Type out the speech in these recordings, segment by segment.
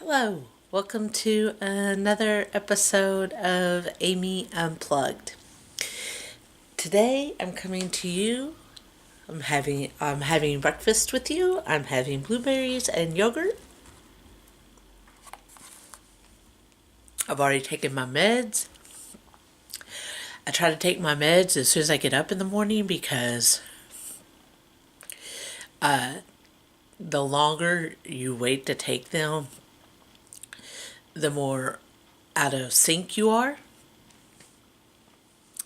Hello, welcome to another episode of Amy Unplugged. Today I'm coming to you. I'm having breakfast with you. I'm having blueberries and yogurt. I've already taken my meds. I try to take my meds as soon as I get up in the morning because the longer you wait to take them, the more out of sync you are.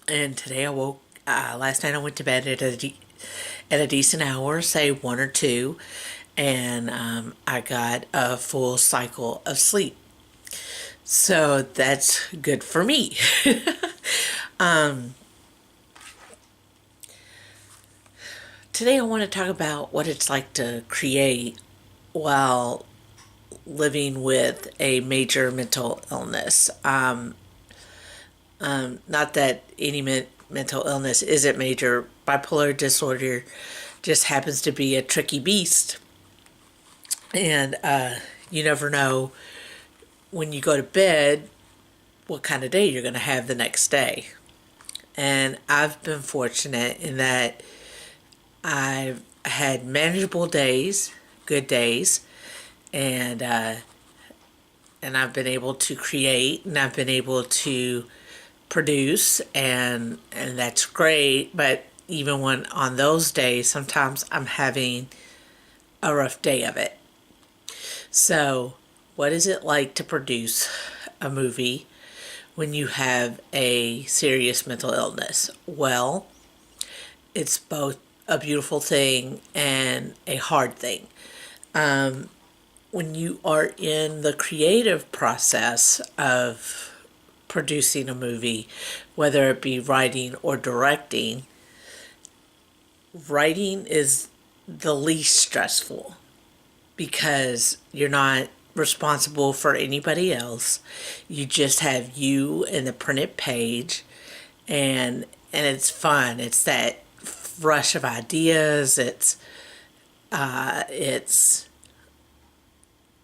And today I woke. Last night I went to bed at a decent hour, say 1 or 2, and I got a full cycle of sleep. So that's good for me. Today I want to talk about what it's like to create while living with a major mental illness. Not that any mental illness isn't major. Bipolar disorder just happens to be a tricky beast. And you never know when you go to bed what kind of day you're going to have the next day. And I've been fortunate in that I've had manageable days, good days, and I've been able to create, and I've been able to produce, and that's great. But even when on those days, sometimes I'm having a rough day of it. So, what is it like to produce a movie when you have a serious mental illness? Well, it's both a beautiful thing and a hard thing. When you are in the creative process of producing a movie, whether it be writing or directing, writing is the least stressful because you're not responsible for anybody else. You just have you and the printed page, and it's fun. It's that rush of ideas.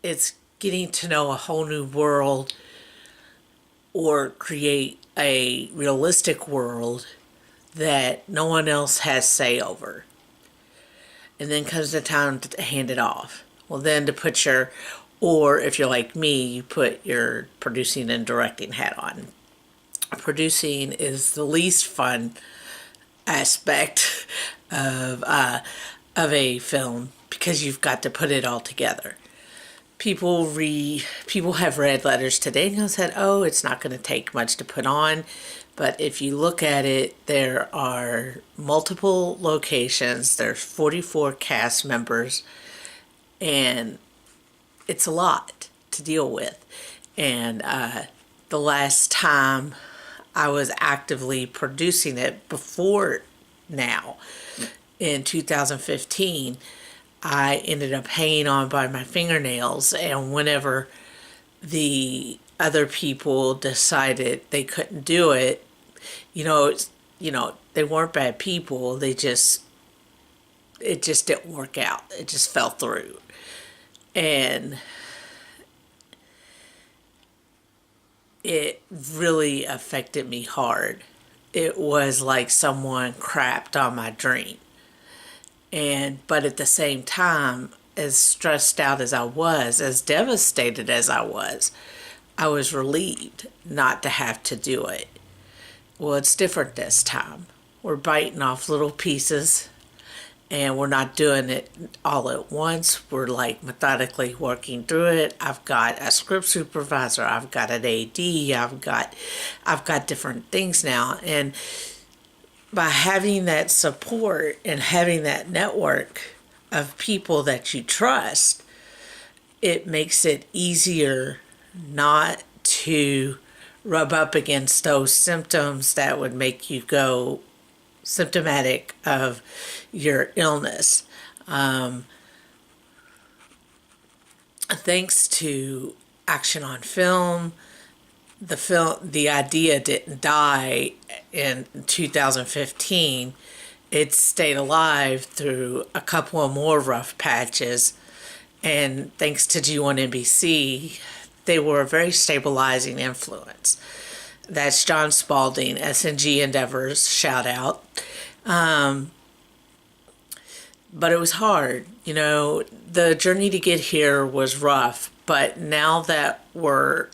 It's getting to know a whole new world or create a realistic world that no one else has say over. And then comes the time to hand it off. Well, then to put or if you're like me, you put your producing and directing hat on. Producing is the least fun aspect of a film because you've got to put it all together. People have read letters to Daniel and said, "Oh, it's not going to take much to put on." But if you look at it, there are multiple locations. There's 44 cast members, and it's a lot to deal with. And the last time I was actively producing it before now, in 2015, I ended up hanging on by my fingernails. And whenever the other people decided they couldn't do it, they weren't bad people. It just didn't work out. It just fell through. And it really affected me hard. It was like someone crapped on my dream. But at the same time, as stressed out as I was, as devastated as I was relieved not to have to do it. Well, it's different this time. We're biting off little pieces, and we're not doing it all at once. We're like methodically working through it. I've got a script supervisor. I've got an AD. I've got different things now. And by having that support and having that network of people that you trust, it makes it easier not to rub up against those symptoms that would make you go symptomatic of your illness. Thanks to Action on Film, the idea didn't die in 2015. It stayed alive through a couple of more rough patches, And thanks to G1 NBC, they were a very stabilizing influence. That's John Spalding, SNG Endeavors, shout out. But it was hard. The journey to get here was rough. But now that we're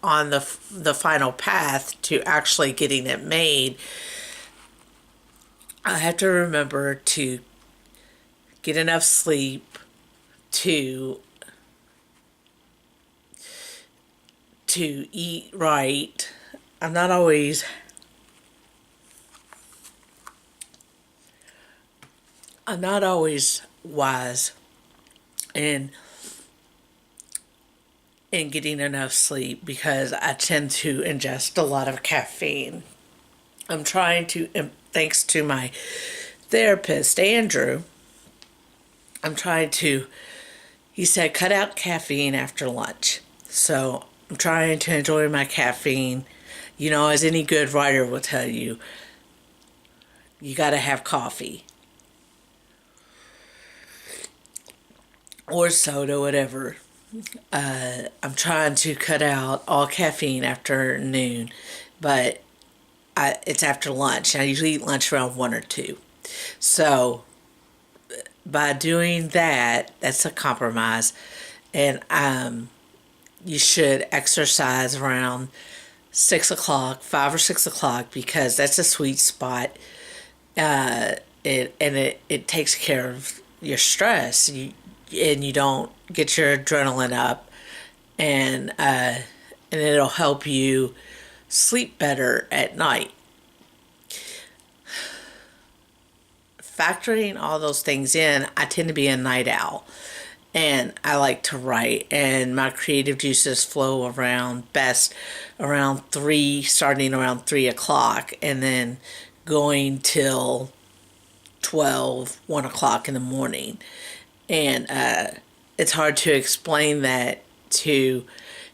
on the final path to actually getting it made, I have to remember to get enough sleep, to eat right. I'm not always wise in getting enough sleep because I tend to ingest a lot of caffeine. I'm trying to, thanks to my therapist, Andrew, he said, cut out caffeine after lunch. So I'm trying to enjoy my caffeine. As any good writer will tell you, you got to have coffee or soda, whatever. I'm trying to cut out all caffeine after noon, but it's after lunch. I usually eat lunch around 1 or 2. So by doing that, that's a compromise. And you should exercise around 6 o'clock, 5 or 6 o'clock, because that's a sweet spot. It takes care of your stress. You don't get your adrenaline up, and it'll help you sleep better at night. Factoring all those things in, I tend to be a night owl, and I like to write, and my creative juices flow around best around 3, starting around 3 o'clock, and then going till 12, 1 o'clock in the morning. And it's hard to explain that to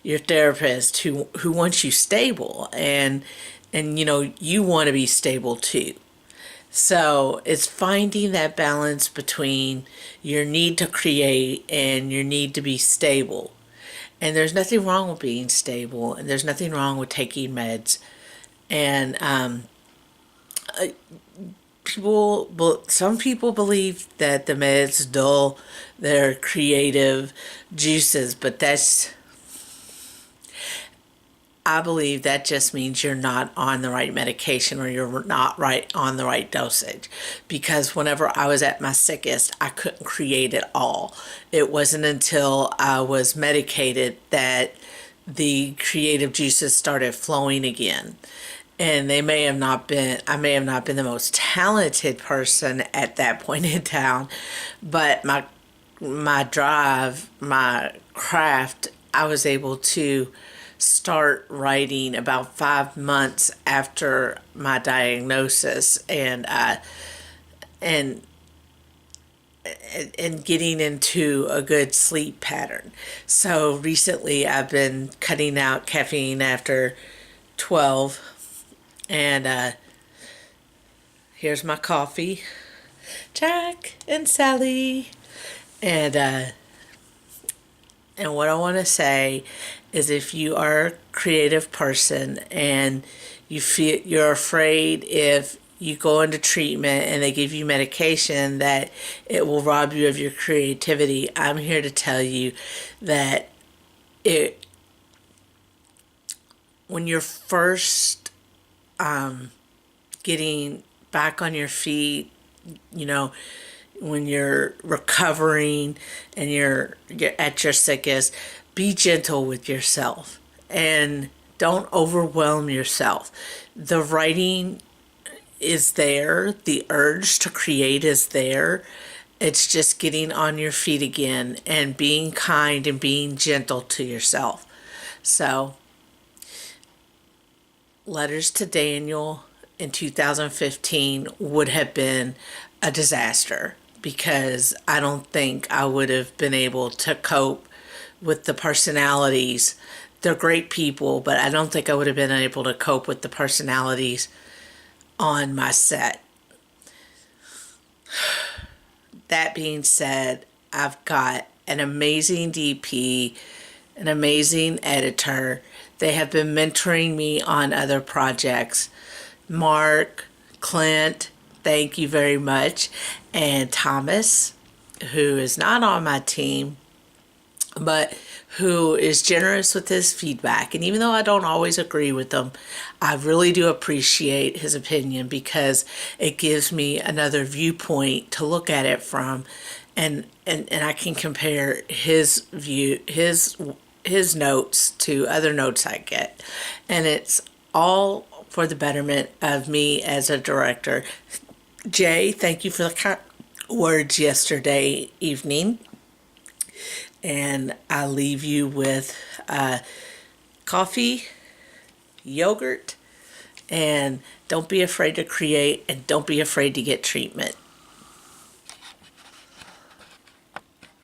your therapist who wants you stable, and you want to be stable too. So it's finding that balance between your need to create and your need to be stable. And there's nothing wrong with being stable, and there's nothing wrong with taking meds. And some people believe that the meds dull their creative juices, but I believe that just means you're not on the right medication, or you're not on the right dosage. Because whenever I was at my sickest, I couldn't create at all. It wasn't until I was medicated that the creative juices started flowing again. And I may have not been the most talented person at that point in time, but my drive, my craft, I was able to start writing about 5 months after my diagnosis, and getting into a good sleep pattern. So recently I've been cutting out caffeine after 12. And here's my coffee, Jack and Sally. And what I want to say is, if you are a creative person and you feel you're afraid if you go into treatment and they give you medication that it will rob you of your creativity, I'm here to tell you that when you're first getting back on your feet, when you're recovering and you're at your sickest, be gentle with yourself and don't overwhelm yourself. The writing is there, the urge to create is there. It's just getting on your feet again and being kind and being gentle to yourself. So, Letters to Daniel in 2015 would have been a disaster, because I don't think I would have been able to cope with the personalities. They're great people, but I don't think I would have been able to cope with the personalities on my set. That being said, I've got an amazing DP, an amazing editor. They have been mentoring me on other projects. Mark, Clint, thank you very much. And Thomas, who is not on my team, but who is generous with his feedback. And even though I don't always agree with him, I really do appreciate his opinion because it gives me another viewpoint to look at it from, and I can compare his view, his notes to other notes I get. And it's all for the betterment of me as a director. Jay, thank you for the words yesterday evening. And I leave you with coffee, yogurt, and don't be afraid to create and don't be afraid to get treatment.